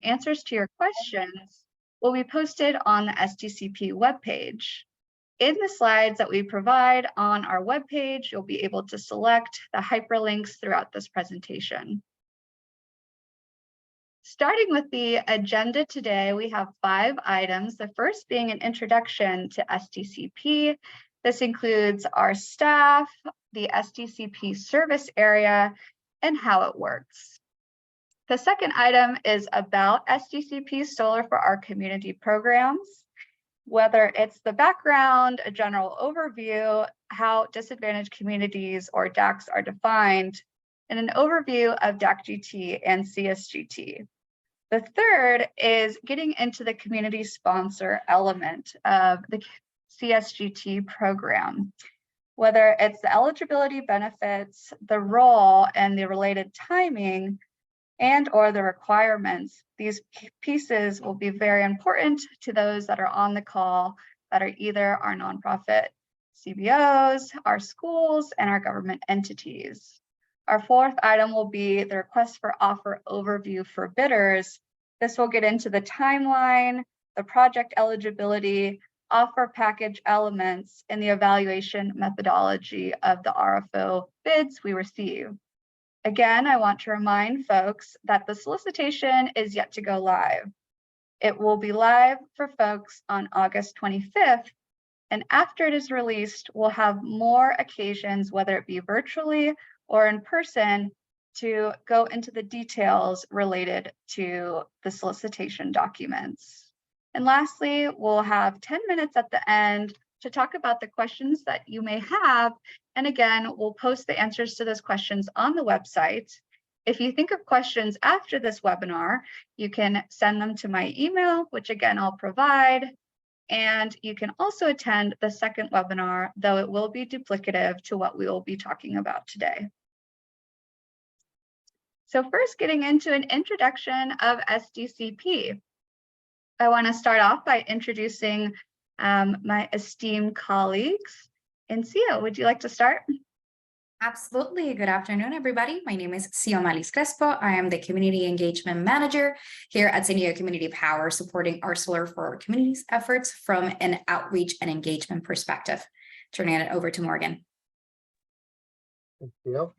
answers to your questions will be posted on the SDCP webpage. In the slides that we provide on our webpage, you'll be able to select the hyperlinks throughout this presentation. Starting with the agenda today, we have 5 items. The first being an introduction to SDCP. This includes our staff, the SDCP service area, and how it works. The second item is about SDCP Solar for Our Community programs, whether it's the background, a general overview, how disadvantaged communities or DACs are defined, and an overview of DAC GT and CSGT. The third is getting into the community sponsor element of the CSGT program, whether it's the eligibility benefits, the role, and the related timing, and or the requirements. These pieces will be very important to those that are on the call that are either our nonprofit CBOs, our schools, and our government entities. Our fourth item will be the request for offer overview for bidders. This will get into the timeline, the project eligibility, offer package elements, and the evaluation methodology of the RFO bids we receive. Again, I want to remind folks that the solicitation is yet to go live. It will be live for folks on August 25th, and after it is released, we'll have more occasions, whether it be virtually or in person, to go into the details related to the solicitation documents. And lastly, we'll have 10 minutes at the end to talk about the questions that you may have. And again, we'll post the answers to those questions on the website. If you think of questions after this webinar, you can send them to my email, which again, I'll provide. And you can also attend the second webinar, though it will be duplicative to what we will be talking about today. So first, getting into an introduction of SDCP. I want to start off by introducing my esteemed colleagues. And Cia, would you like to start? Absolutely. Good afternoon, everybody. My name is Cia Malis Crespo. I am the Community Engagement Manager here at San Diego Community Power, supporting our Solar for Our Communities efforts from an outreach and engagement perspective. Turning it over to Morgan. Thank you.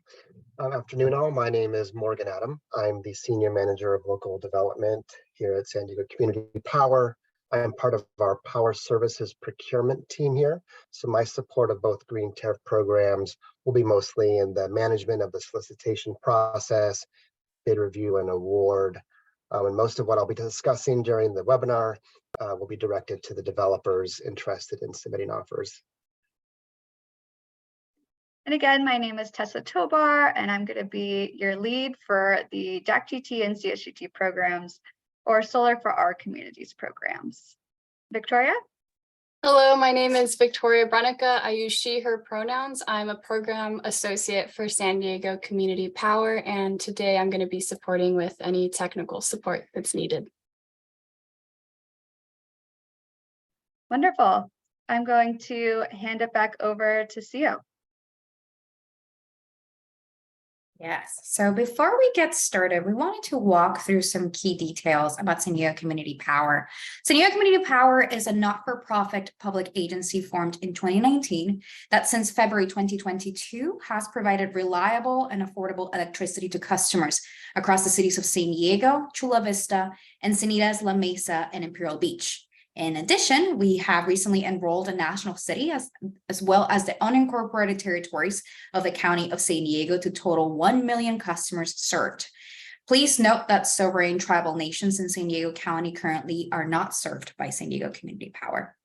Afternoon all, my name is Morgan Adam. I'm the Senior Manager of Local Development here at San Diego Community Power. I am part of our Power Services procurement team here. So my support of both green tariff programs will be mostly in the management of the solicitation process, bid review and award. And most of what I'll be discussing during the webinar will be directed to the developers interested in submitting offers. And again, my name is Tessa Tobar, and I'm going to be your lead for the DAC GT and CSUT programs, or Solar for Our Communities programs. Victoria? Hello, my name is Victoria Brunica. I use she, her pronouns. I'm a program associate for San Diego Community Power, and today I'm going to be supporting with any technical support that's needed. Wonderful. I'm going to hand it back over to Cia. Yes. So before we get started, we wanted to walk through some key details about San Diego Community Power. San Diego Community Power is a not-for-profit public agency formed in 2019 that since February 2022 has provided reliable and affordable electricity to customers across the cities of San Diego, Chula Vista, Encinitas, La Mesa, and Imperial Beach. In addition, we have recently enrolled a national city as well as the unincorporated territories of the County of San Diego to total 1 million customers served. Please note that sovereign tribal nations in San Diego County currently are not served by San Diego Community Power.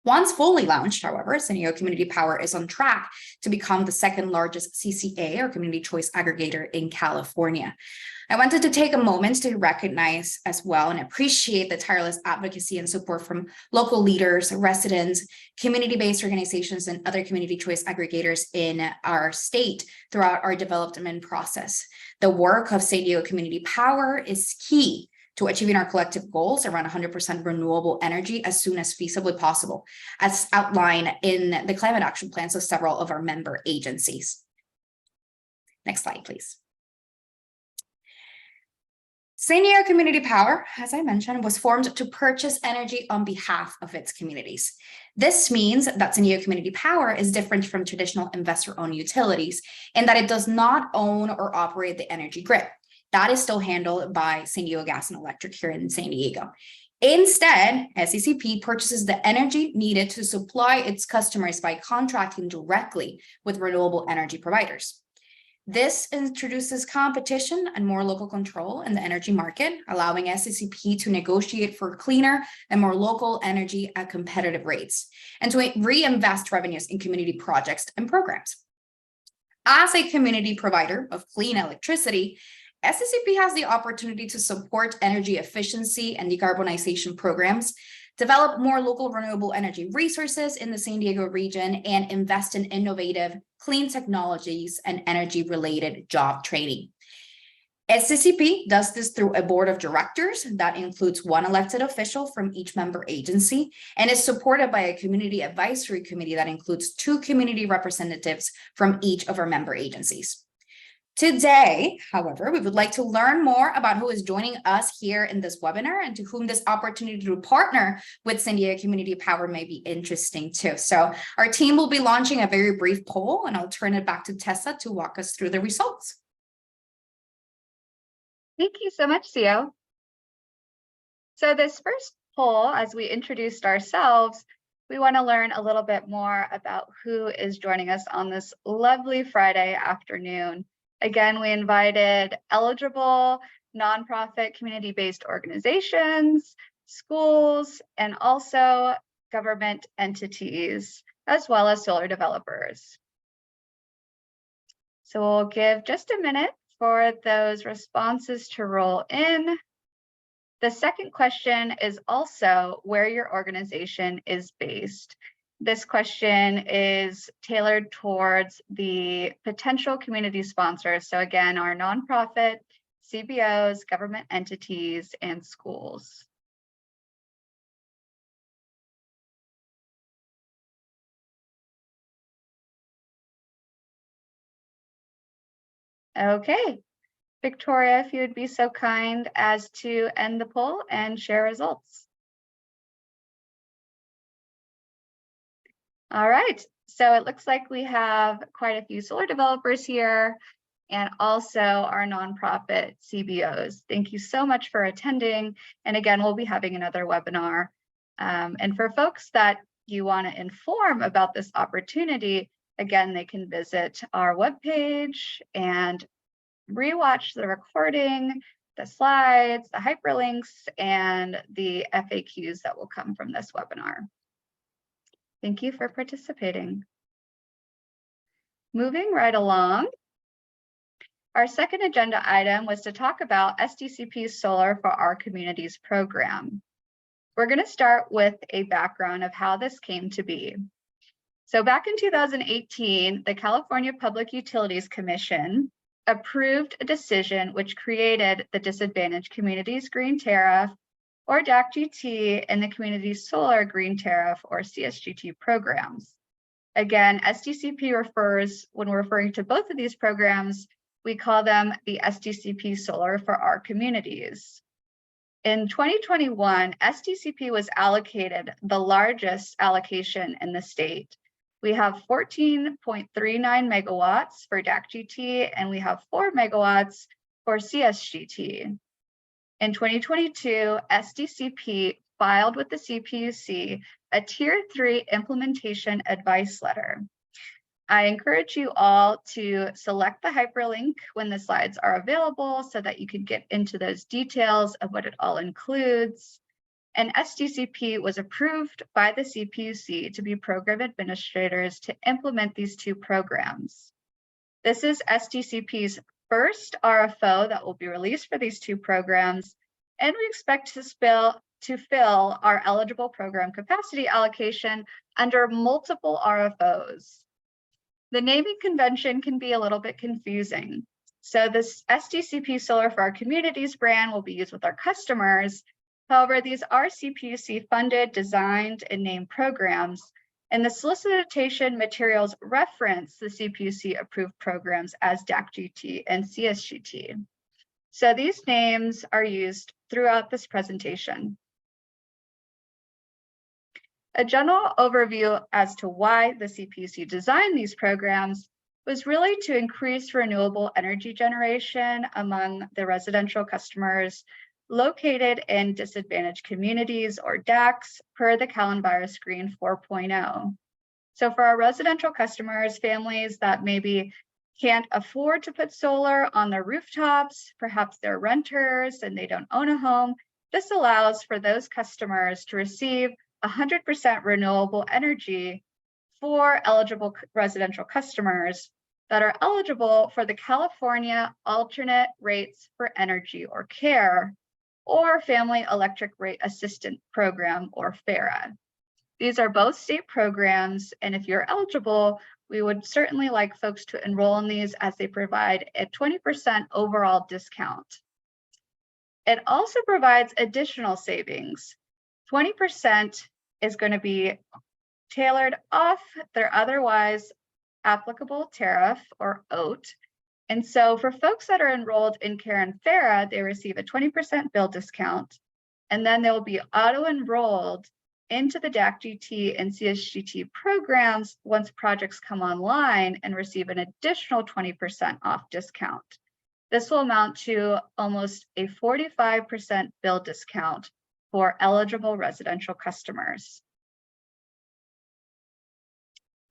Once fully launched, however, San Diego Community Power is on track to become the second largest CCA, or community choice aggregator, in California. I wanted to take a moment to recognize as well and appreciate the tireless advocacy and support from local leaders, residents, community-based organizations, and other community choice aggregators in our state throughout our development process. The work of San Diego Community Power is key to achieving our collective goals around 100% renewable energy as soon as feasibly possible, as outlined in the climate action plans of several of our member agencies. Next slide, please. San Diego Community Power, as I mentioned, was formed to purchase energy on behalf of its communities. This means that San Diego Community Power is different from traditional investor-owned utilities in that it does not own or operate the energy grid. That is still handled by San Diego Gas and Electric here in San Diego. Instead, SDCP purchases the energy needed to supply its customers by contracting directly with renewable energy providers. This introduces competition and more local control in the energy market, allowing SDCP to negotiate for cleaner and more local energy at competitive rates, and to reinvest revenues in community projects and programs. As a community provider of clean electricity, SDCP has the opportunity to support energy efficiency and decarbonization programs, develop more local renewable energy resources in the San Diego region, and invest in innovative clean technologies and energy-related job training. SDCP does this through a board of directors that includes one elected official from each member agency and is supported by a community advisory committee that includes 2 community representatives from each of our member agencies. Today, however, we would like to learn more about who is joining us here in this webinar and to whom this opportunity to partner with San Diego Community Power may be interesting too. So our team will be launching a very brief poll, and I'll turn it back to Tessa to walk us through the results. Thank you so much, Sio. So this first poll, as we introduced ourselves, we want to learn a little bit more about who is joining us on this lovely Friday afternoon. Again, we invited eligible nonprofit community-based organizations, schools, and also government entities, as well as solar developers. So we'll give just a minute for those responses to roll in. The second question is also where your organization is based. This question is tailored towards the potential community sponsors. So again, our nonprofit, CBOs, government entities, and schools. Okay, Victoria, if you would be so kind as to end the poll and share results. All right, so it looks like we have quite a few solar developers here and also our nonprofit CBOs. Thank you so much for attending. And again, we'll be having another webinar. And for folks that you want to inform about this opportunity, again, they can visit our webpage and rewatch the recording, the slides, the hyperlinks, and the FAQs that will come from this webinar. Thank you for participating. Moving right along, our second agenda item was to talk about SDCP's Solar for Our Communities program. We're going to start with a background of how this came to be. So back in 2018, the California Public Utilities Commission approved a decision which created the Disadvantaged Communities Green Tariff, or DAC GT, and the Community Solar Green Tariff, or CSGT programs. Again, SDCP refers, when we're referring to both of these programs, we call them the SDCP Solar for Our Communities. In 2021, SDCP was allocated the largest allocation in the state. We have 14.39 megawatts for DAC GT, and we have 4 megawatts for CSGT. In 2022, SDCP filed with the CPUC a Tier 3 implementation advice letter. I encourage you all to select the hyperlink when the slides are available so that you can get into those details of what it all includes. And SDCP was approved by the CPUC to be program administrators to implement these 2 programs. This is SDCP's first RFO that will be released for these 2 programs, and we expect to fill our eligible program capacity allocation under multiple RFOs. The naming convention can be a little bit confusing. So this SDCP Solar for Our Communities brand will be used with our customers. However, these are CPUC funded, designed, and named programs, and the solicitation materials reference the CPUC approved programs as DAC GT and CSGT. So these names are used throughout this presentation. A general overview as to why the CPSC designed these programs was really to increase renewable energy generation among the residential customers located in disadvantaged communities, or DACs, per the Callen-Virus Green 4.0. So for our residential customers, families that maybe can't afford to put solar on their rooftops, perhaps they're renters and they don't own a home, this allows for those customers to receive 100% renewable energy for eligible residential customers that are eligible for the California Alternate Rates for Energy or CARE, or Family Electric Rate Assistance Program, or FARA. These are both state programs, and if you're eligible, we would certainly like folks to enroll in these as they provide a 20% overall discount. It also provides additional savings. 20% is going to be tailored off their otherwise applicable tariff, or OAT. And so for folks that are enrolled in CARE and FARA, they receive a 20% bill discount, and then they'll be auto-enrolled into the DAC GT and CSGT programs once projects come online and receive an additional 20% off discount. This will amount to almost a 45% bill discount for eligible residential customers.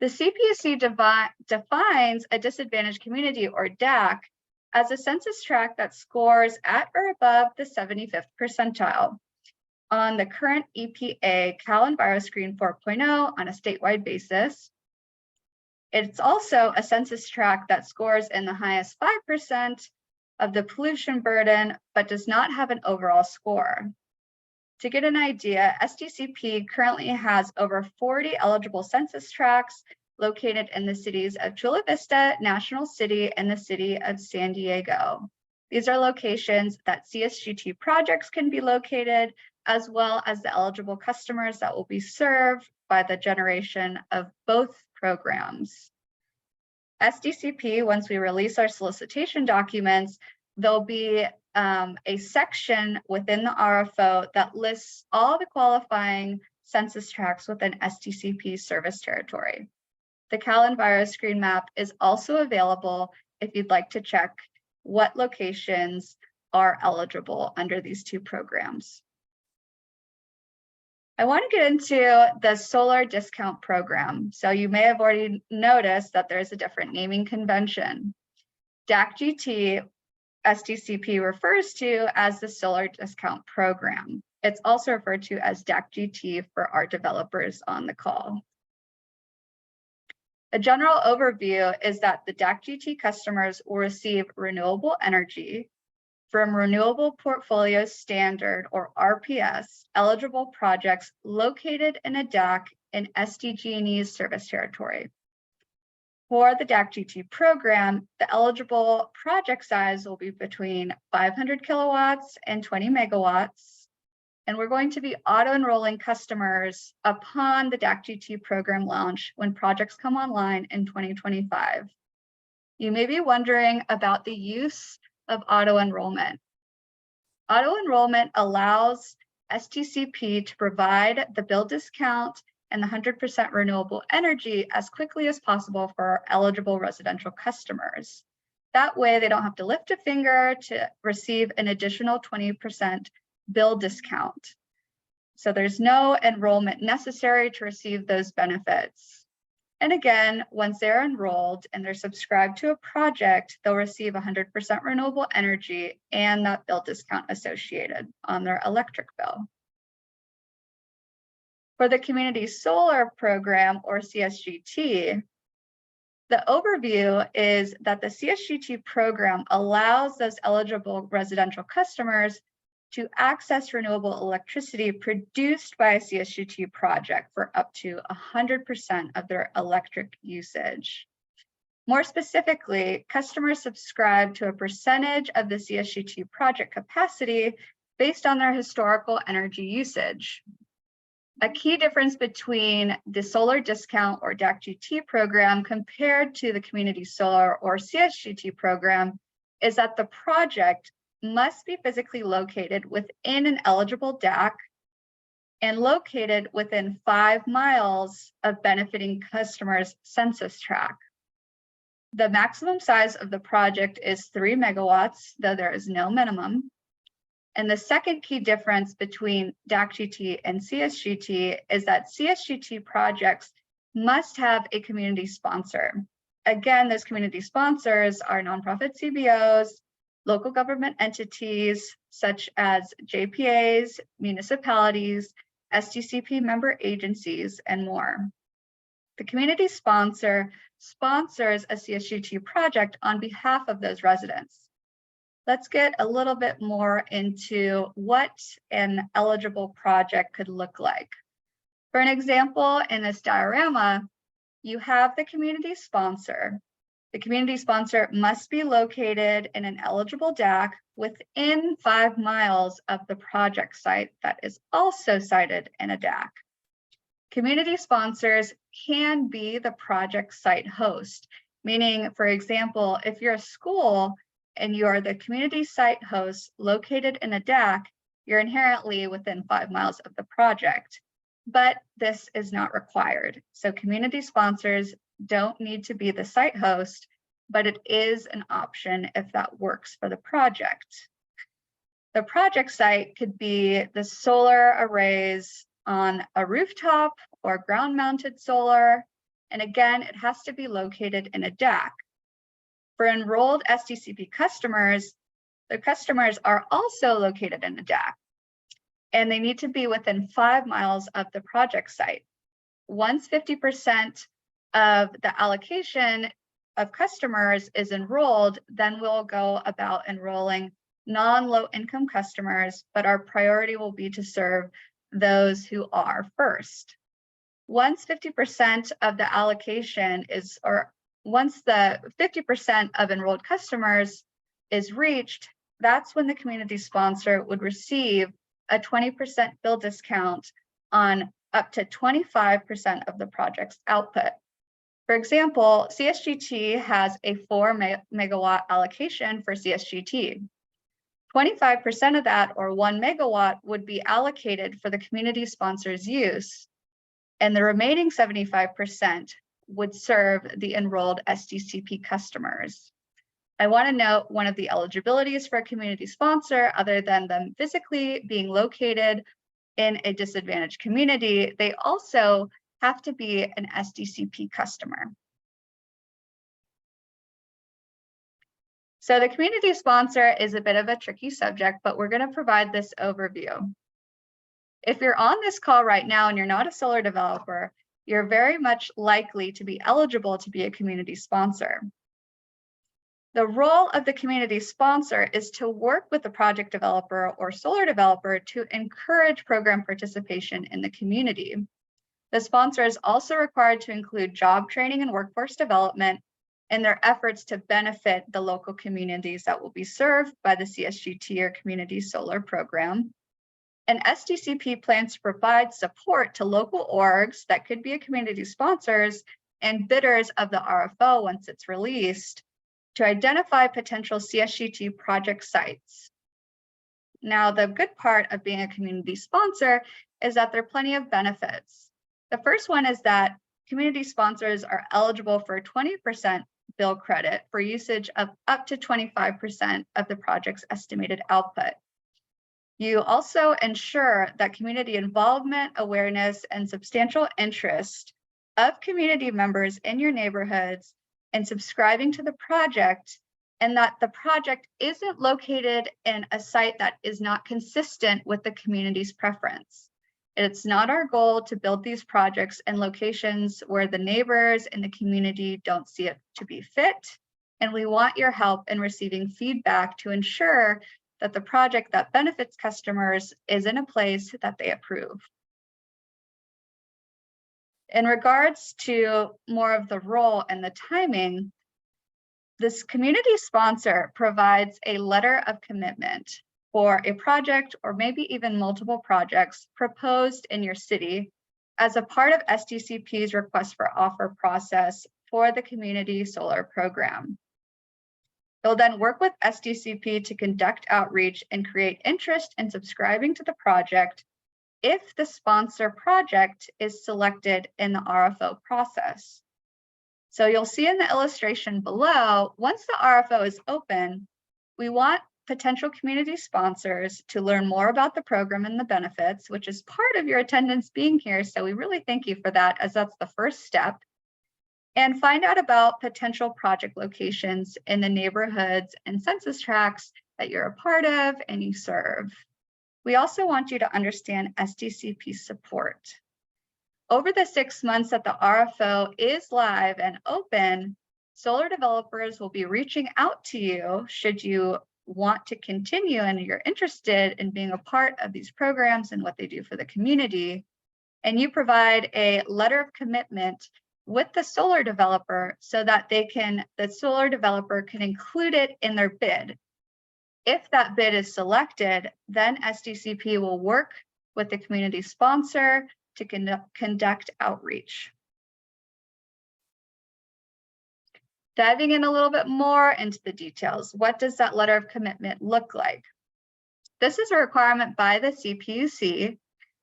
The CPSC defines a disadvantaged community, or DAC, as a census tract that scores at or above the 75th percentile on the current EPA Callen-Virus Green 4.0 on a statewide basis. It's also a census tract that scores in the highest 5% of the pollution burden, but does not have an overall score. To get an idea, SDCP currently has over 40 eligible census tracts located in the cities of Chula Vista, National City, and the city of San Diego. These are locations that CSGT projects can be located, as well as the eligible customers that will be served by the generation of both programs. SDCP, once we release our solicitation documents, there'll be a section within the RFO that lists all the qualifying census tracts within SDCP service territory. The Callen-Virus Green map is also available if you'd like to check what locations are eligible under these two programs. I want to get into the solar discount program. So you may have already noticed that there's a different naming convention. DAC GT SDCP refers to as the Solar Discount Program. It's also referred to as DAC GT for our developers on the call. A general overview is that the DAC GT customers will receive renewable energy from Renewable Portfolio Standard, or RPS, eligible projects located in a DAC in SDG&E's service territory. For the DAC GT program, the eligible project size will be between 500 kilowatts and 20 megawatts. And we're going to be auto-enrolling customers upon the DAC GT program launch when projects come online in 2025. You may be wondering about the use of auto-enrollment. Auto-enrollment allows SDCP to provide the bill discount and the 100% renewable energy as quickly as possible for our eligible residential customers. That way, they don't have to lift a finger to receive an additional 20% bill discount. So there's no enrollment necessary to receive those benefits. And again, once they're enrolled and they're subscribed to a project, they'll receive 100% renewable energy and that bill discount associated on their electric bill. For the Community Solar Program, or CSGT, the overview is that the CSGT program allows those eligible residential customers to access renewable electricity produced by a CSGT project for up to 100% of their electric usage. More specifically, customers subscribe to a percentage of the CSGT project capacity based on their historical energy usage. A key difference between the Solar Discount, or DAC GT program, compared to the Community Solar, or CSGT program, is that the project must be physically located within an eligible DAC and located within 5 miles of benefiting customers' census tract. The maximum size of the project is 3 megawatts, though there is no minimum. And the second key difference between DAC GT and CSGT is that CSGT projects must have a community sponsor. Again, those community sponsors are nonprofit CBOs, local government entities such as JPAs, municipalities, SDCP member agencies, and more. The community sponsor sponsors a CSGT project on behalf of those residents. Let's get a little bit more into what an eligible project could look like. For an example, in this diorama, you have the community sponsor. The community sponsor must be located in an eligible DAC within 5 miles of the project site that is also cited in a DAC. Community sponsors can be the project site host, meaning, for example, if you're a school and you are the community site host located in a DAC, you're inherently within 5 miles of the project, but this is not required. So community sponsors don't need to be the site host, but it is an option if that works for the project. The project site could be the solar arrays on a rooftop or ground-mounted solar. And again, it has to be located in a DAC. For enrolled SDCP customers, the customers are also located in a DAC, and they need to be within 5 miles of the project site. Once 50% of the allocation of customers is enrolled, then we'll go about enrolling non-low income customers, but our priority will be to serve those who are first. Once 50% of the allocation is, or once the 50% of enrolled customers is reached, that's when the community sponsor would receive a 20% bill discount on up to 25% of the project's output. For example, CSGT has a 4 megawatt allocation for CSGT. 25% of that, or 1 megawatt, would be allocated for the community sponsor's use, and the remaining 75% would serve the enrolled SDCP customers. I want to note one of the eligibilities for a community sponsor, other than them physically being located in a disadvantaged community, they also have to be an SDCP customer. So the community sponsor is a bit of a tricky subject, but we're going to provide this overview. If you're on this call right now and you're not a solar developer, you're very much likely to be eligible to be a community sponsor. The role of the community sponsor is to work with the project developer or solar developer to encourage program participation in the community. The sponsor is also required to include job training and workforce development in their efforts to benefit the local communities that will be served by the CSGT or Community Solar Program. And SDCP plans to provide support to local orgs that could be community sponsors and bidders of the RFO once it's released to identify potential CSGT project sites. Now, the good part of being a community sponsor is that there are plenty of benefits. The first one is that community sponsors are eligible for 20% bill credit for usage of up to 25% of the project's estimated output. You also ensure that community involvement, awareness, and substantial interest of community members in your neighborhoods and subscribing to the project, and that the project isn't located in a site that is not consistent with the community's preference. It's not our goal to build these projects in locations where the neighbors and the community don't see it to be fit, and we want your help in receiving feedback to ensure that the project that benefits customers is in a place that they approve. In regards to more of the role and the timing, this community sponsor provides a letter of commitment for a project or maybe even multiple projects proposed in your city as a part of SDCP's request for offer process for the Community Solar Program. You'll then work with SDCP to conduct outreach and create interest in subscribing to the project if the sponsor project is selected in the RFO process. So you'll see in the illustration below, once the RFO is open, we want potential community sponsors to learn more about the program and the benefits, which is part of your attendance being here. So we really thank you for that, as that's the first step. And find out about potential project locations in the neighborhoods and census tracts that you're a part of and you serve. We also want you to understand SDCP support. Over the 6 months that the RFO is live and open, solar developers will be reaching out to you should you want to continue and you're interested in being a part of these programs and what they do for the community. And you provide a letter of commitment with the solar developer so that the solar developer can include it in their bid. If that bid is selected, then SDCP will work with the community sponsor to conduct outreach. Diving in a little bit more into the details, what does that letter of commitment look like? This is a requirement by the CPUC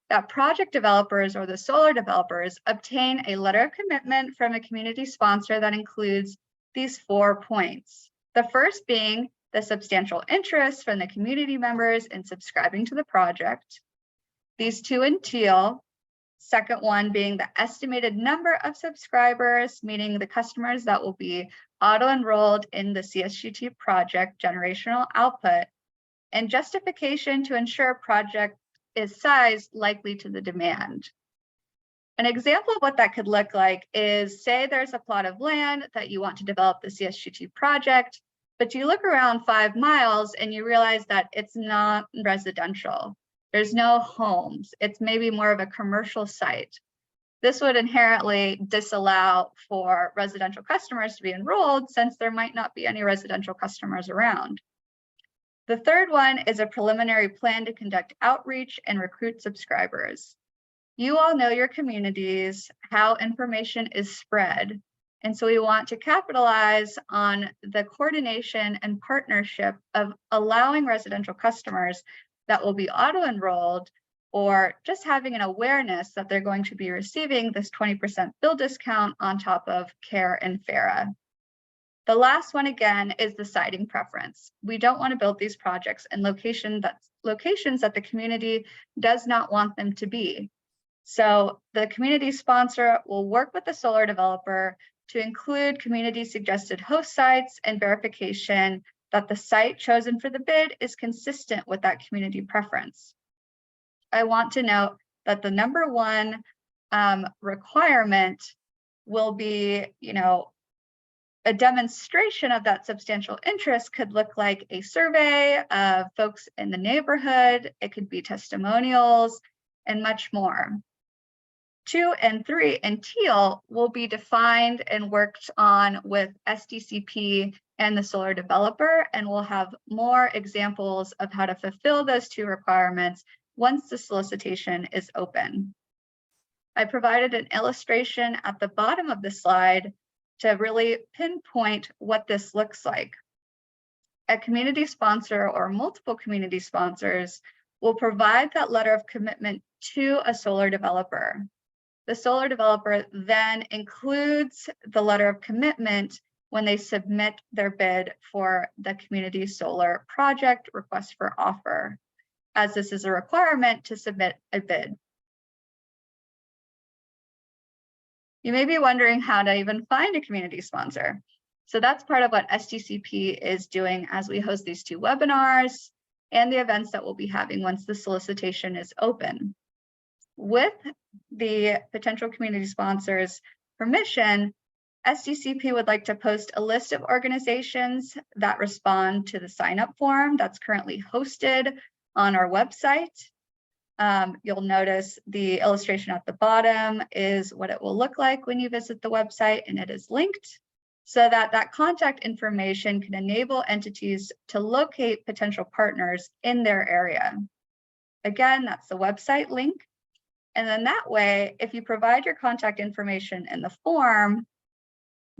that project developers or the solar developers obtain a letter of commitment from a community sponsor that includes these 4 points. The first being the substantial interest from the community members in subscribing to the project. These 2 in teal. Second one being the estimated number of subscribers, meaning the customers that will be auto-enrolled in the CSUT project generational output, and justification to ensure project is sized likely to the demand. An example of what that could look like is, say there's a plot of land that you want to develop the CSUT project, but you look around 5 miles and you realize that it's not residential. There's no homes. It's maybe more of a commercial site. This would inherently disallow for residential customers to be enrolled since there might not be any residential customers around. The third one is a preliminary plan to conduct outreach and recruit subscribers. You all know your communities, how information is spread. And so we want to capitalize on the coordination and partnership of allowing residential customers that will be auto-enrolled or just having an awareness that they're going to be receiving this 20% bill discount on top of CARE and FARA. The last one, again, is the siting preference. We don't want to build these projects in locations that the community does not want them to be. So the community sponsor will work with the solar developer to include community suggested host sites and verification that the site chosen for the bid is consistent with that community preference. I want to note that the number 1 requirement will be, a demonstration of that substantial interest could look like a survey of folks in the neighborhood. It could be testimonials and much more. 2 and 3 in teal will be defined and worked on with SDCP and the solar developer, and we'll have more examples of how to fulfill those 2 requirements once the solicitation is open. I provided an illustration at the bottom of the slide to really pinpoint what this looks like. A community sponsor or multiple community sponsors will provide that letter of commitment to a solar developer. The solar developer then includes the letter of commitment when they submit their bid for the community solar project request for offer, as this is a requirement to submit a bid. You may be wondering how to even find a community sponsor. So that's part of what SDCP is doing as we host these 2 webinars and the events that we'll be having once the solicitation is open. With the potential community sponsors' permission, SDCP would like to post a list of organizations that respond to the sign-up form that's currently hosted on our website. You'll notice the illustration at the bottom is what it will look like when you visit the website, and it is linked so that that contact information can enable entities to locate potential partners in their area. Again, that's the website link. And then that way, if you provide your contact information in the form,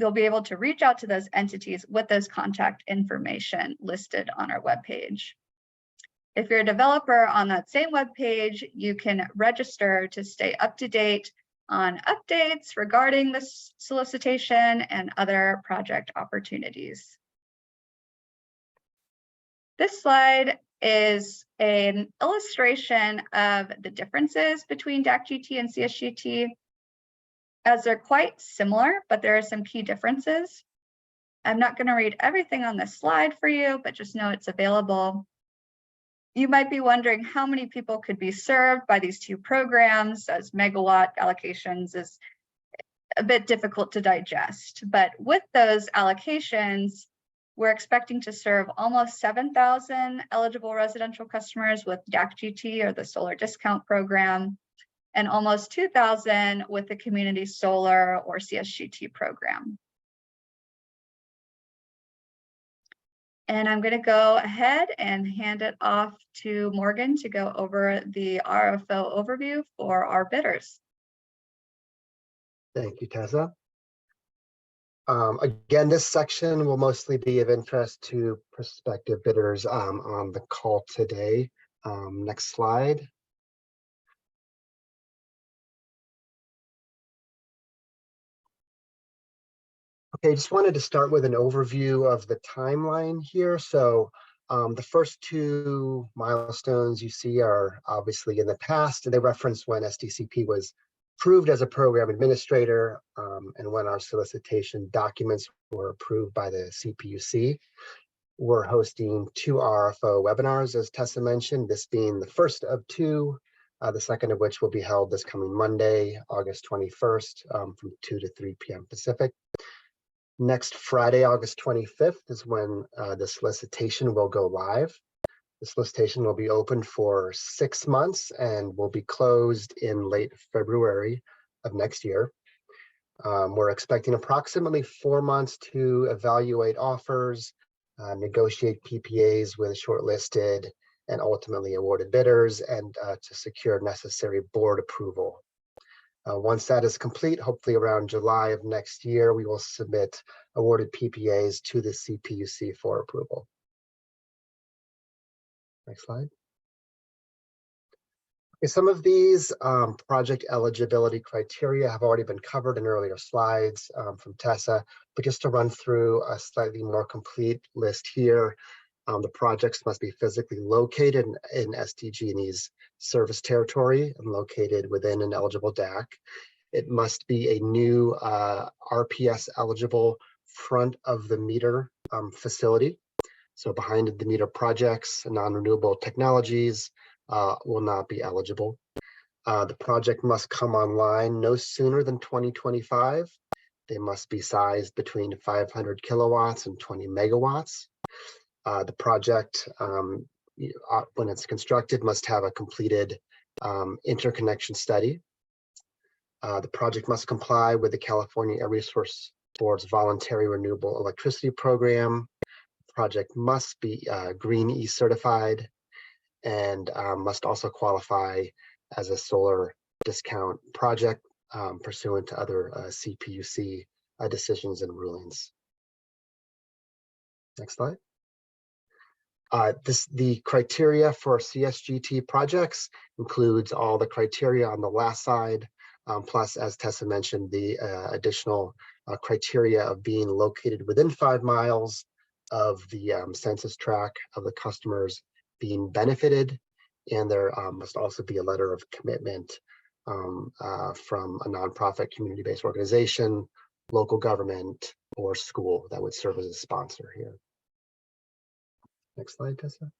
you'll be able to reach out to those entities with those contact information listed on our webpage. If you're a developer on that same webpage, you can register to stay up to date on updates regarding this solicitation and other project opportunities. This slide is an illustration of the differences between DAC GT and CSUT, as they're quite similar, but there are some key differences. I'm not going to read everything on this slide for you, but just know it's available. You might be wondering how many people could be served by these two programs, as megawatt allocations is a bit difficult to digest. But with those allocations, we're expecting to serve almost 7,000 eligible residential customers with DAC GT, or the solar discount program, and almost 2,000 with the community solar or CSUT program. And I'm going to go ahead and hand it off to Morgan to go over the RFO overview for our bidders. Thank you, Tessa. Again, this section will mostly be of interest to prospective bidders on the call today. Next slide. Okay, just wanted to start with an overview of the timeline here. So the first two milestones you see are obviously in the past, and they reference when SDCP was approved as a program administrator and when our solicitation documents were approved by the CPUC. We're hosting 2 RFO webinars, as Tessa mentioned, this being the first of 2, the second of which will be held this coming Monday, August 21st from 2 to 3 p.m. Pacific. Next Friday, August 25th is when the solicitation will go live. The solicitation will be open for 6 months and will be closed in late February of next year. We're expecting approximately 4 months to evaluate offers, negotiate PPAs with shortlisted and ultimately awarded bidders, and to secure necessary board approval. Once that is complete, hopefully around July of next year, we will submit awarded PPAs to the CPUC for approval. Next slide. Okay, some of these project eligibility criteria have already been covered in earlier slides from Tessa, but just to run through a slightly more complete list here. The projects must be physically located in SDG&E's service territory and located within an eligible DAC. It must be a new RPS eligible front of the meter facility. So behind the meter projects, non-renewable technologies will not be eligible. The project must come online no sooner than 2025. They must be sized between 500 kilowatts and 20 megawatts. The project, when it's constructed, must have a completed interconnection study. The project must comply with the California Air Resource Board's voluntary renewable electricity program. The project must be Green E certified and must also qualify as a solar discount project pursuant to other CPUC decisions and rulings. Next slide. The criteria for CSGT projects includes all the criteria on the last slide, plus, as Tessa mentioned, the additional criteria of being located within 5 miles of the census tract of the customers being benefited, and there must also be a letter of commitment from a nonprofit community-based organization, local government, or school that would serve as a sponsor here. Next slide, Tessa.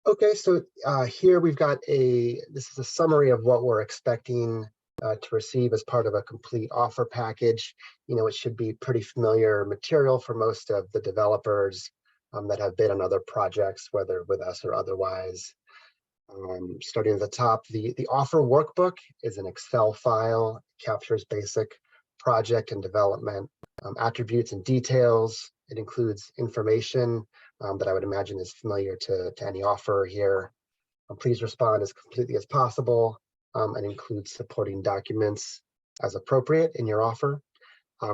Okay, so here we've got this is a summary of what we're expecting to receive as part of a complete offer package. You know, it should be pretty familiar material for most of the developers that have bid on other projects, whether with us or otherwise. Starting at the top, the offer workbook is an Excel file, captures basic project and development attributes and details. It includes information that I would imagine is familiar to any offer here. Please respond as completely as possible and include supporting documents as appropriate in your offer.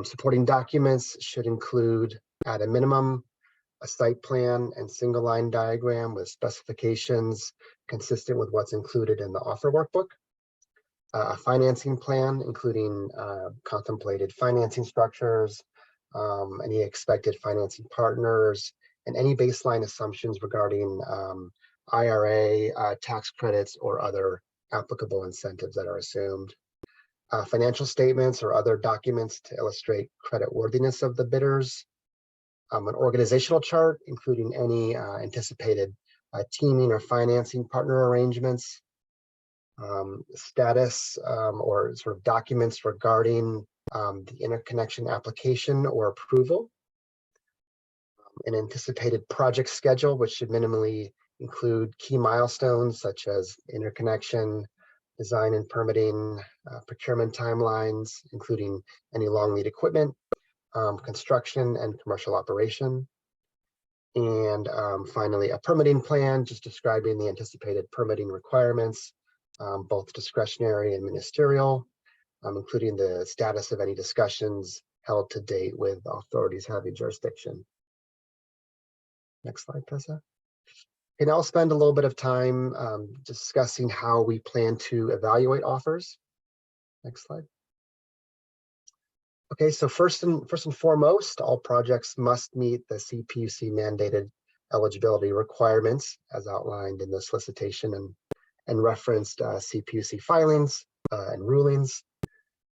Supporting documents should include, at a minimum, a site plan and single line diagram with specifications consistent with what's included in the offer workbook. A financing plan, including contemplated financing structures, any expected financing partners, and any baseline assumptions regarding IRA, tax credits, or other applicable incentives that are assumed. Financial statements or other documents to illustrate creditworthiness of the bidders. An organizational chart, including any anticipated teaming or financing partner arrangements. Status or sort of documents regarding the interconnection application or approval. An anticipated project schedule, which should minimally include key milestones such as interconnection, design and permitting, procurement timelines, including any long lead equipment, construction and commercial operation. And finally, a permitting plan, just describing the anticipated permitting requirements, both discretionary and ministerial, including the status of any discussions held to date with authorities having jurisdiction. Next slide, Tessa. And I'll spend a little bit of time discussing how we plan to evaluate offers. Next slide. Okay, so first and foremost, all projects must meet the CPUC mandated eligibility requirements as outlined in the solicitation and referenced CPUC filings and rulings.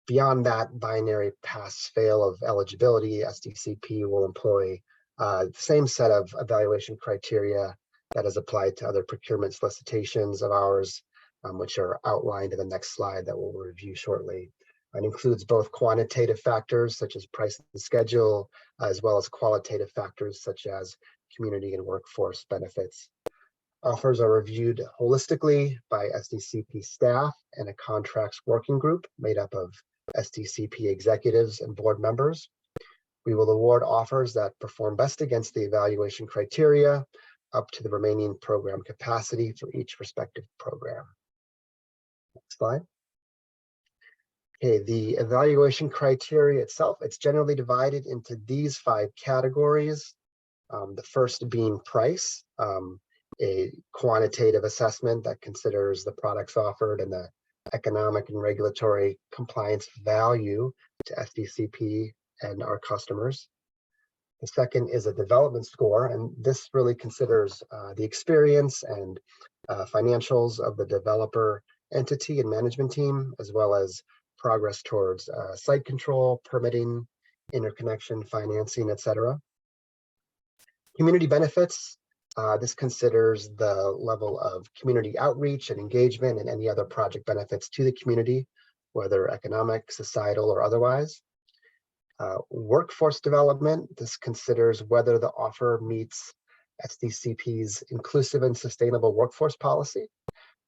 Beyond that binary pass-fail of eligibility, SDCP will employ the same set of evaluation criteria that is applied to other procurement solicitations of ours, which are outlined in the next slide that we'll review shortly. It includes both quantitative factors such as price and schedule, as well as qualitative factors such as community and workforce benefits. Offers are reviewed holistically by SDCP staff and a contracts working group made up of SDCP executives and board members. We will award offers that perform best against the evaluation criteria up to the remaining program capacity for each respective program. Next slide. Okay, the evaluation criteria itself, it's generally divided into these 5 categories. The first being price, a quantitative assessment that considers the products offered and the economic and regulatory compliance value to SDCP and our customers. The second is a development score, and this really considers the experience and financials of the developer entity and management team, as well as progress towards site control, permitting, interconnection, financing, etc. Community benefits, this considers the level of community outreach and engagement and any other project benefits to the community, whether economic, societal, or otherwise. Workforce development, this considers whether the offer meets SDCP's inclusive and sustainable workforce policy,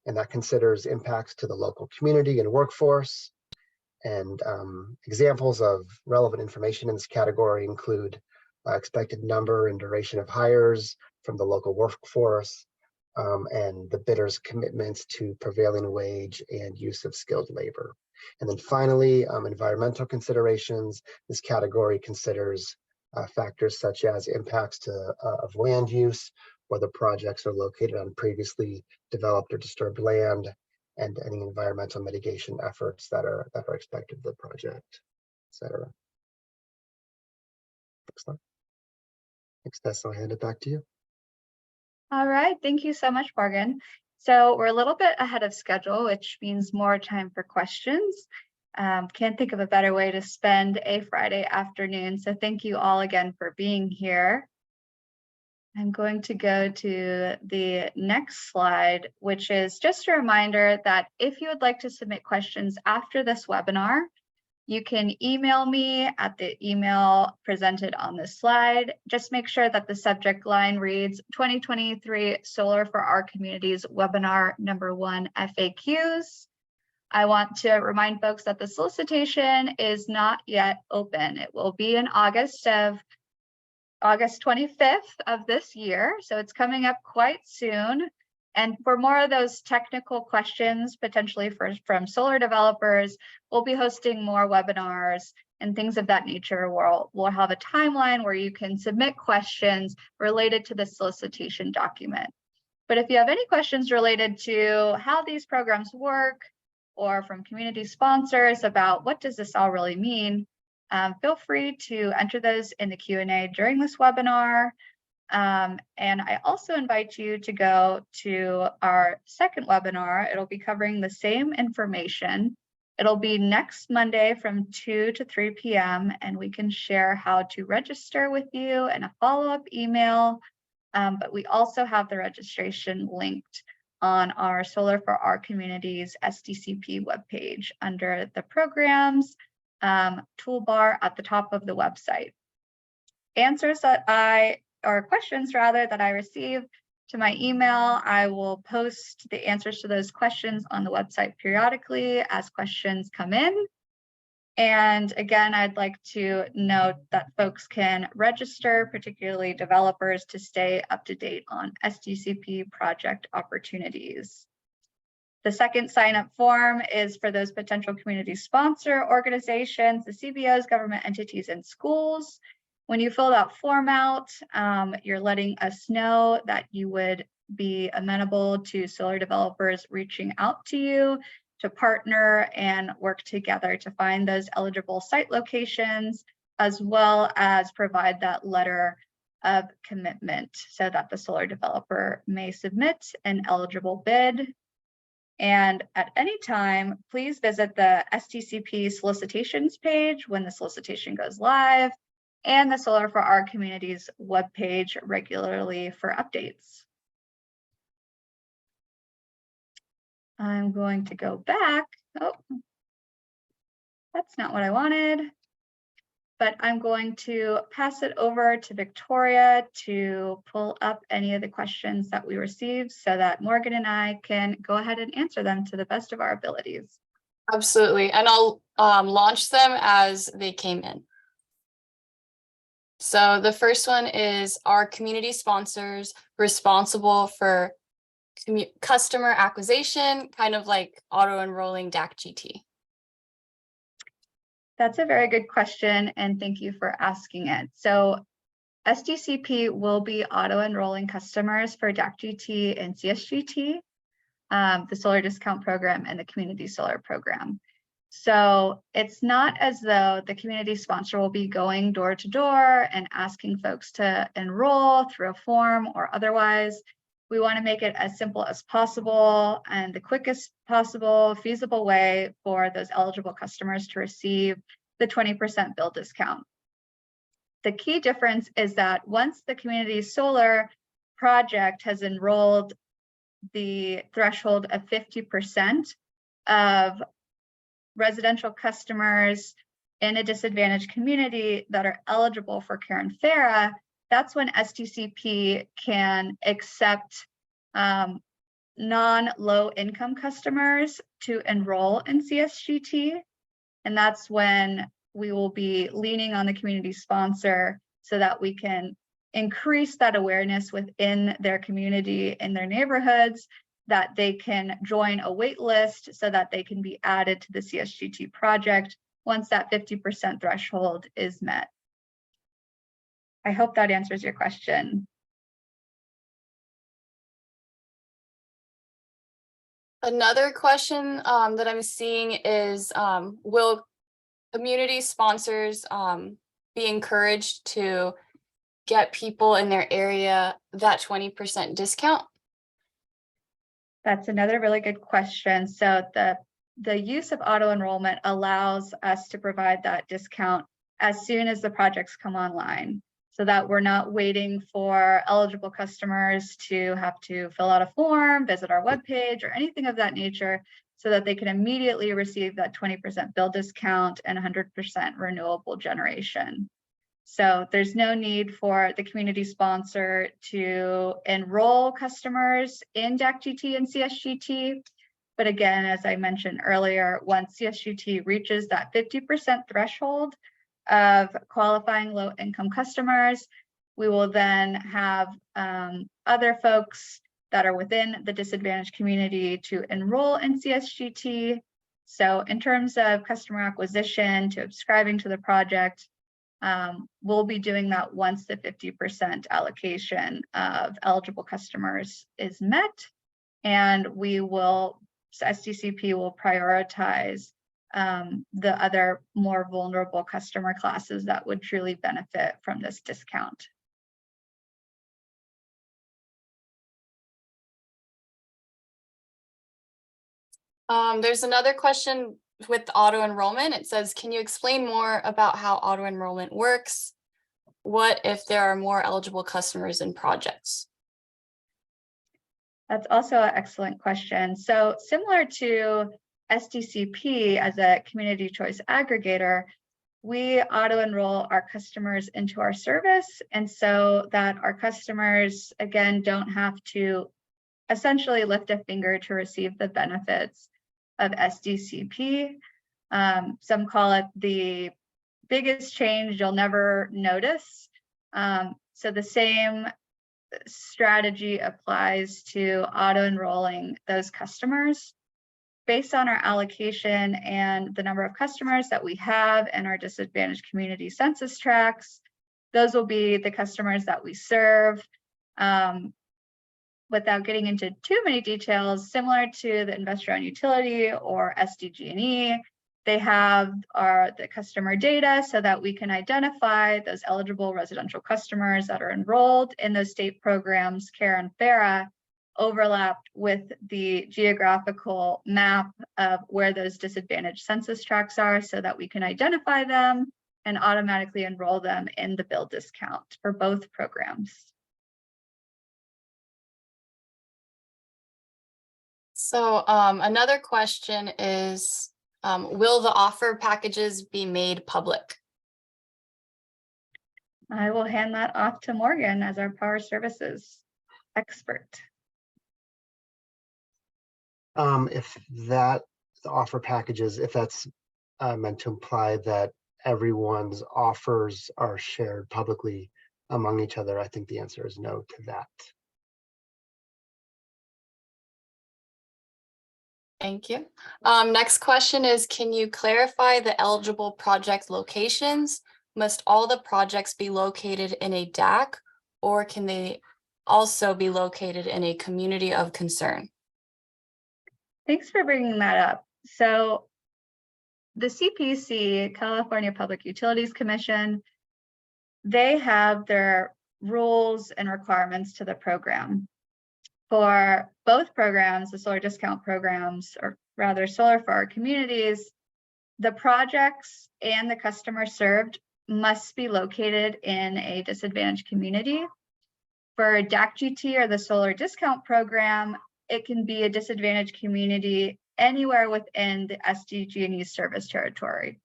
and that considers impacts to the local community and workforce. And examples of relevant information in this category include expected number and duration of hires from the local workforce, and the bidder's commitments to prevailing wage and use of skilled labor. And then finally, environmental considerations. This category considers factors such as impacts of land use, whether projects are located on previously developed or disturbed land, and any environmental mitigation efforts that are expected of the project, etc. Next slide. Thanks, Tess. I'll hand it back to you. All right, thank you so much, Morgan. So we're a little bit ahead of schedule, which means more time for questions. Can't think of a better way to spend a Friday afternoon. So thank you all again for being here. I'm going to go to the next slide, which is just a reminder that if you would like to submit questions after this webinar, you can email me at the email presented on this slide. Just make sure that the subject line reads 2023 Solar for Our Communities Webinar #1 FAQs. I want to remind folks that the solicitation is not yet open. It will be in August 25th of this year. So it's coming up quite soon. And for more of those technical questions, potentially from solar developers, we'll be hosting more webinars and things of that nature. We'll have a timeline where you can submit questions related to the solicitation document. But if you have any questions related to how these programs work, or from community sponsors about what does this all really mean, feel free to enter those in the Q&A during this webinar. And I also invite you to go to our second webinar. It'll be covering the same information. It'll be next Monday from 2 to 3 p.m. and we can share how to register with you and a follow-up email. But we also have the registration linked on our Solar for Our Communities SDCP webpage under the programs toolbar at the top of the website. Questions rather that I receive to my email, I will post the answers to those questions on the website periodically as questions come in. And again, I'd like to note that folks can register, particularly developers, to stay up to date on SDCP project opportunities. The second sign-up form is for those potential community sponsor organizations, the CBOs, government entities, and schools. When you fill that form out, you're letting us know that you would be amenable to solar developers reaching out to you to partner and work together to find those eligible site locations, as well as provide that letter of commitment so that the solar developer may submit an eligible bid. And at any time, please visit the SDCP solicitations page when the solicitation goes live, and the Solar for Our Communities webpage regularly for updates. I'm going to go back. Oh, that's not what I wanted. But I'm going to pass it over to Victoria to pull up any of the questions that we received so that Morgan and I can go ahead and answer them to the best of our abilities. Absolutely. And I'll launch them as they came in. So the first one is, are community sponsors responsible for customer acquisition, kind of like auto-enrolling DAC GT? That's a very good question, and thank you for asking it. So SDCP will be auto-enrolling customers for DAC GT and CSGT, the solar discount program and the community solar program. So it's not as though the community sponsor will be going door to door and asking folks to enroll through a form or otherwise. We want to make it as simple as possible and the quickest possible feasible way for those eligible customers to receive the 20% bill discount. The key difference is that once the community solar project has enrolled the threshold of 50% of residential customers in a disadvantaged community that are eligible for Care and Farah, that's when SDCP can accept non-low income customers to enroll in CSGT. And that's when we will be leaning on the community sponsor so that we can increase that awareness within their community, in their neighborhoods, that they can join a wait list so that they can be added to the CSGT project once that 50% threshold is met. I hope that answers your question. Another question that I'm seeing is, will community sponsors be encouraged to get people in their area that 20% discount? That's another really good question. So the use of auto enrollment allows us to provide that discount as soon as the projects come online, so that we're not waiting for eligible customers to have to fill out a form, visit our webpage, or anything of that nature, so that they can immediately receive that 20% bill discount and 100% renewable generation. So there's no need for the community sponsor to enroll customers in DAC GT and CSGT. But again, as I mentioned earlier, once CSGT reaches that 50% threshold of qualifying low-income customers, we will then have other folks that are within the disadvantaged community to enroll in CSGT. So in terms of customer acquisition to subscribing to the project, we'll be doing that once the 50% allocation of eligible customers is met, and SDCP will prioritize the other more vulnerable customer classes that would truly benefit from this discount. There's another question with auto enrollment. It says, can you explain more about how auto enrollment works? What if there are more eligible customers in projects? That's also an excellent question. So similar to SDCP as a community choice aggregator, we auto enroll our customers into our service, and so that our customers, again, don't have to essentially lift a finger to receive the benefits of SDCP. Some call it the biggest change you'll never notice. So the same strategy applies to auto enrolling those customers. Based on our allocation and the number of customers that we have in our disadvantaged community census tracts, those will be the customers that we serve. Without getting into too many details, similar to the investor-owned utility or SDG&E, they have the customer data so that we can identify those eligible residential customers that are enrolled in those state programs, CARE and FARA, overlapped with the geographical map of where those disadvantaged census tracts are so that we can identify them and automatically enroll them in the bill discount for both programs. So another question is, will the offer packages be made public? I will hand that off to Morgan as our power services expert. If the offer packages, if that's meant to imply that everyone's offers are shared publicly among each other, I think the answer is no to that. Thank you. Next question is, can you clarify the eligible project locations? Must all the projects be located in a DAC, or can they also be located in a community of concern? Thanks for bringing that up. So the CPC, California Public Utilities Commission, they have their rules and requirements to the program. For both programs, the solar discount programs, or rather solar for our communities, the projects and the customer served must be located in a disadvantaged community. For DAC GT, or the solar discount program, it can be a disadvantaged community anywhere within the SDG&E service territory.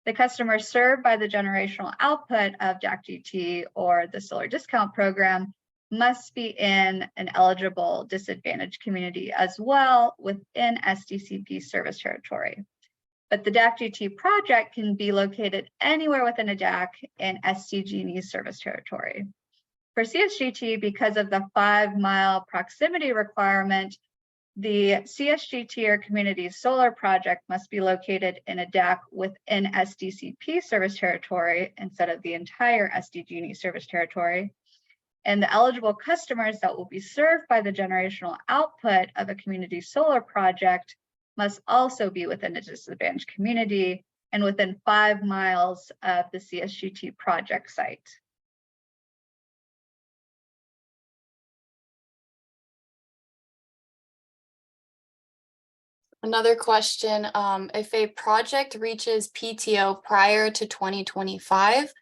The customers served by the generational output of DAC GT or the solar discount program must be in an eligible disadvantaged community as well within SDCP service territory. But the DAC GT project can be located anywhere within a DAC in SDG&E service territory. For CSGT, because of the 5-mile proximity requirement, the CSGT or community solar project must be located in a DAC within SDCP service territory instead of the entire SDG&E service territory. And the eligible customers that will be served by the generational output of a community solar project must also be within a disadvantaged community and within 5 miles of the CSGT project site. Another question, if a project reaches PTO prior to 2025,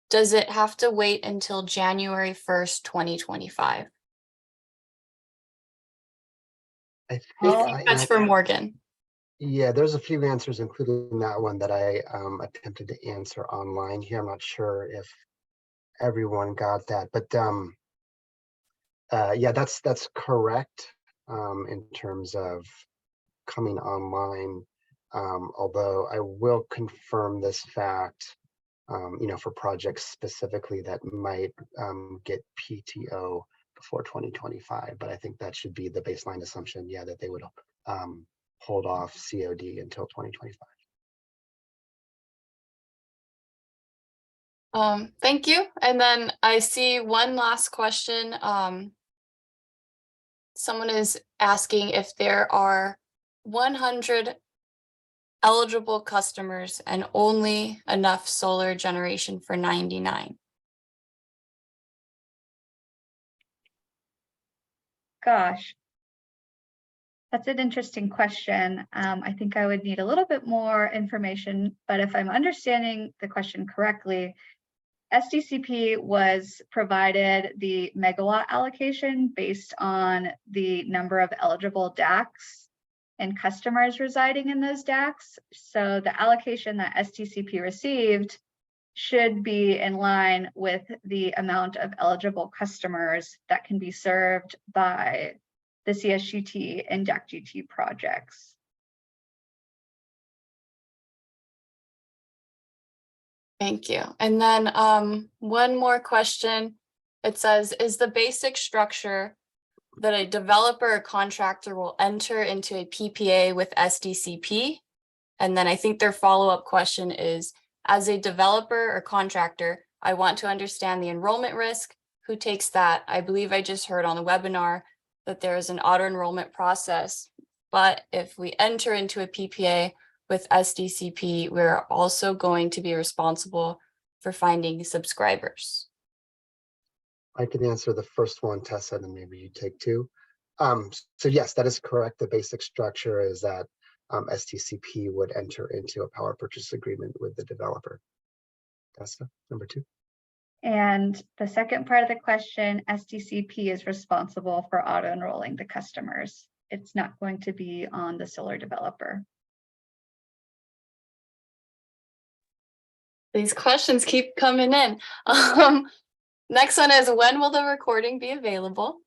does it have to wait until January 1st, 2025? I think That's for Morgan. Yeah, there's a few answers, including that one that I attempted to answer online here. I'm not sure if everyone got that, but yeah, that's correct in terms of coming online. Although I will confirm this fact, for projects specifically that might get PTO before 2025, but I think that should be the baseline assumption. Yeah, that they would hold off COD until 2025. Thank you. And then I see one last question. Someone is asking if there are 100 eligible customers and only enough solar generation for 99. Gosh, that's an interesting question. I think I would need a little bit more information, but if I'm understanding the question correctly, SDCP was provided the megawatt allocation based on the number of eligible DACs and customers residing in those DACs. So the allocation that SDCP received should be in line with the amount of eligible customers that can be served by the CSUT and DAC GT projects. Thank you. And then one more question. It says, is the basic structure that a developer or contractor will enter into a PPA with SDCP? And then I think their follow-up question is, as a developer or contractor, I want to understand the enrollment risk. Who takes that? I believe I just heard on the webinar that there is an auto enrollment process, but if we enter into a PPA with SDCP, we're also going to be responsible for finding subscribers. I can answer the first one, Tessa, and maybe you take two. So yes, that is correct. The basic structure is that SDCP would enter into a power purchase agreement with the developer. Tessa, number two. And the second part of the question, SDCP is responsible for auto enrolling the customers. It's not going to be on the solar developer. These questions keep coming in. Next one is, when will the recording be available?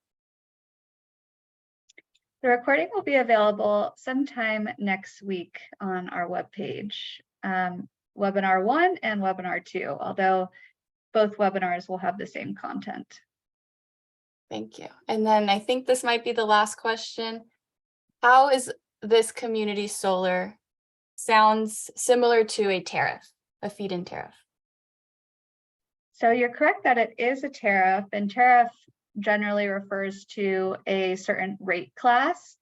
The recording will be available sometime next week on our webpage, webinar 1 and webinar 2, although both webinars will have the same content. Thank you. And then I think this might be the last question. How is this community solar? Sounds similar to a tariff, a feed-in tariff. So you're correct that it is a tariff, and tariff generally refers to a certain rate class.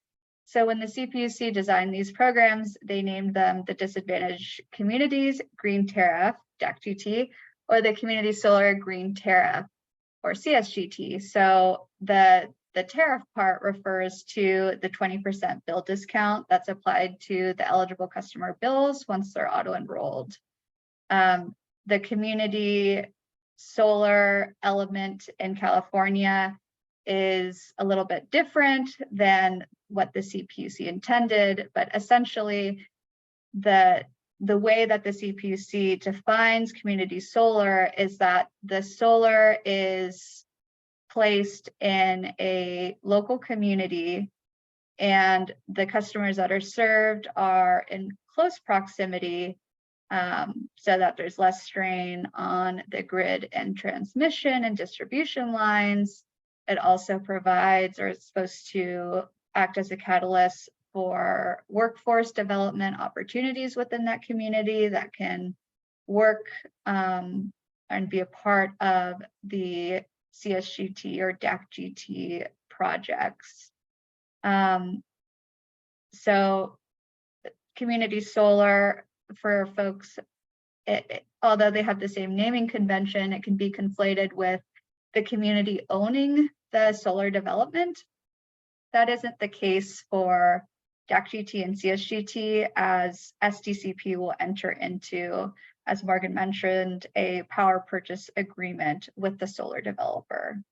So when the CPUC designed these programs, they named them the Disadvantaged Communities Green Tariff, DAC GT, or the Community Solar Green Tariff, or CSGT. So the tariff part refers to the 20% bill discount that's applied to the eligible customer bills once they're auto-enrolled. The community solar element in California is a little bit different than what the CPUC intended, but essentially the way that the CPUC defines community solar is that the solar is placed in a local community and the customers that are served are in close proximity, so that there's less strain on the grid and transmission and distribution lines. It also provides, or is supposed to act as a catalyst for workforce development opportunities within that community that can work and be a part of the CSGT or DAC GT projects. So community solar, for folks, although they have the same naming convention, it can be conflated with the community owning the solar development. That isn't the case for DAC GT and CSGT, as SDCP will enter into, as Morgan mentioned, a power purchase agreement with the solar developer.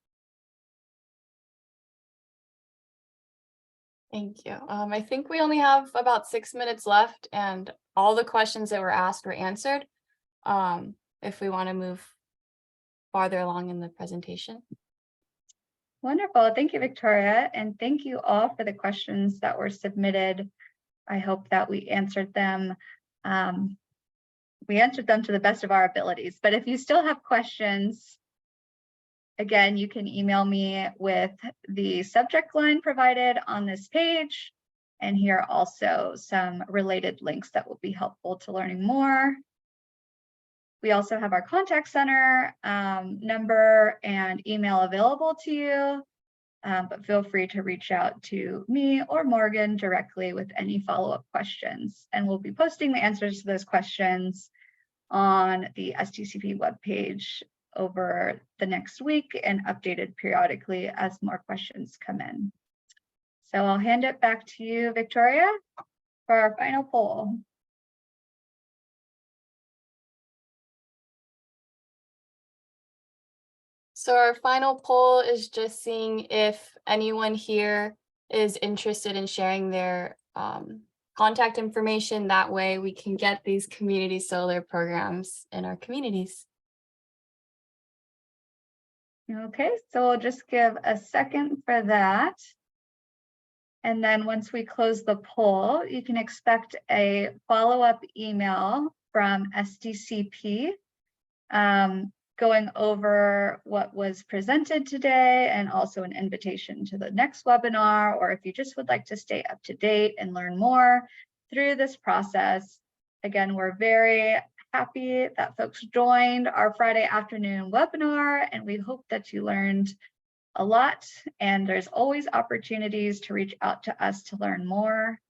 Thank you. I think we only have about 6 minutes left, and all the questions that were asked were answered. If we want to move farther along in the presentation. Wonderful. Thank you, Victoria. And thank you all for the questions that were submitted. I hope that we answered them. We answered them to the best of our abilities. But if you still have questions, again, you can email me with the subject line provided on this page, And here are also some related links that will be helpful to learning more. We also have our contact center number and email available to you, but feel free to reach out to me or Morgan directly with any follow-up questions. And we'll be posting the answers to those questions on the STCP webpage over the next week and updated periodically as more questions come in. So I'll hand it back to you, Victoria, for our final poll. So our final poll is just seeing if anyone here is interested in sharing their contact information. That way we can get these community solar programs in our communities. Okay, so we'll just give a second for that. And then once we close the poll, you can expect a follow-up email from SDCP going over what was presented today and also an invitation to the next webinar, or if you just would like to stay up to date and learn more through this process. Again, we're very happy that folks joined our Friday afternoon webinar, and we hope that you learned a lot, and there's always opportunities to reach out to us to learn more.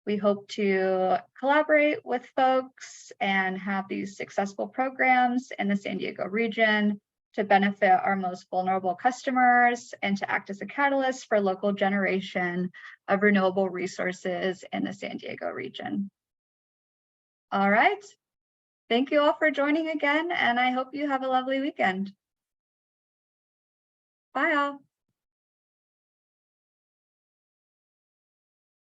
We hope to collaborate with folks and have these successful programs in the San Diego region to benefit our most vulnerable customers and to act as a catalyst for local generation of renewable resources in the San Diego region. All right. Thank you all for joining again, and I hope you have a lovely weekend. Bye all.